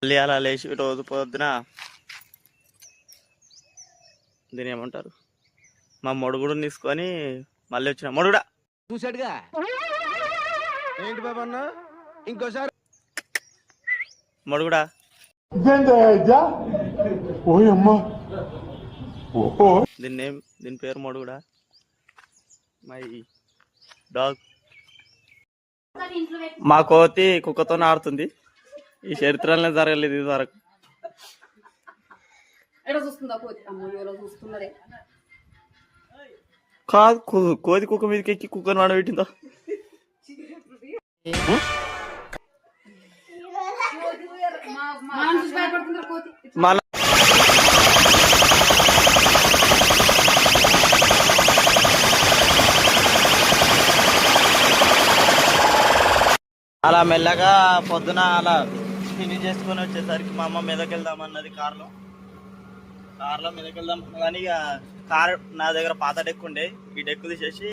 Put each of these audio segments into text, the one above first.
మళ్ళీ అలా లేచి రోజు పొద్దున దీని ఏమంటారు మా మొడుగుడు తీసుకొని మళ్ళీ వచ్చిన మొడుగుడా చూసాడుగా ఏంటి బాబా అన్న ఇంకోసారి మొడుగుడా దీని పేరు మొడుగుడా మై డాగ్. మా కోతి కుక్కతో ఆడుతుంది. ఈ చరిత్రలో జరగలేదు ఇది వరకు. కాదు కోతి కుక్క మీదకి ఎక్కి కుక్కను వాడబెట్టిందా? మళ్ళా అలా మెల్లగా పొద్దున అలా ఫినిష్ చేసుకొని వచ్చేసరికి మా అమ్మ మీదకి వెళ్దాం అన్నది కార్లో మీదకి వెళ్దాం కానీ ఇక కార్ నా దగ్గర పాత డెక్ ఉండే ఈ డెక్ తీసేసి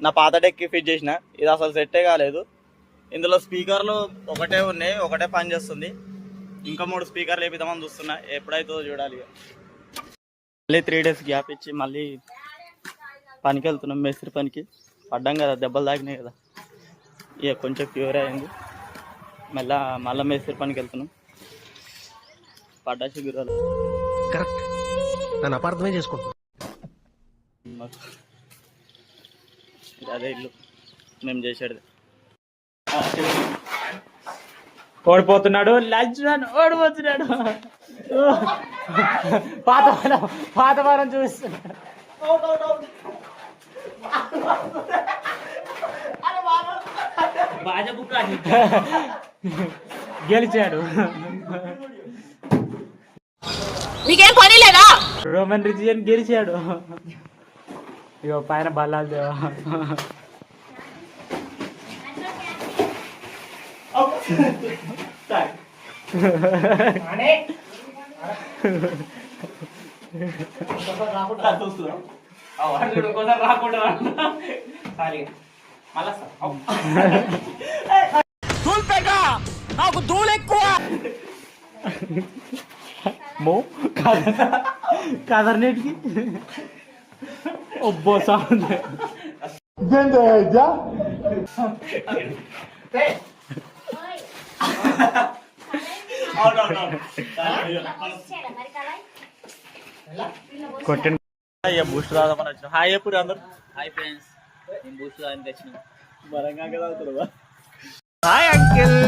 నా పాత డెక్ ఫిట్ చేసిన. ఇది అసలు సెట్టే కాలేదు. ఇందులో స్పీకర్లు ఒకటే ఉన్నాయి, ఒకటే పని చేస్తుంది. ఇంకా 3 స్పీకర్లు వేపిద్దామని చూస్తున్నా, ఎప్పుడైతుందో చూడాలి. మళ్ళీ 3 days గ్యాప్ ఇచ్చి మళ్ళీ పనికి వెళ్తున్నాం, మేస్త్రి పనికి. పడ్డాం కదా, దెబ్బలు తాగినాయి కదా, ఇక కొంచెం క్యూర్ అయింది. మళ్ళీ మేస్త్రి పనికి వెళ్తున్నాం. పడ్డా చిగురాలు కరెక్ట్, నన్ను అపార్థమే చేసుకుంటున్నా. అదే ఇల్లు మేము చేసేది. ఓడిపోతున్నాడు, లంచ్ ఓడిపోతున్నాడు. పాత వారం చూస్తున్నాడు. గెలిచాడు. మీకేం పని లేదా? రోమన్ రిజియన్ గెలిచాడు. ఇగో పైన బల్లాలు దేవా. నాకు దూలు ఎక్కువ. కదర్నేటికి ఒబ్బో సౌండ్. కొట్టిన బూస్ట్ రాదామని వచ్చిన. హాయ్ ఎప్పుడు అందరు. హాయ్ ఫ్రెండ్స్, నేను బూస్ట్ తాగడానికి వచ్చిన. బలంగా కదా. Hi uncle.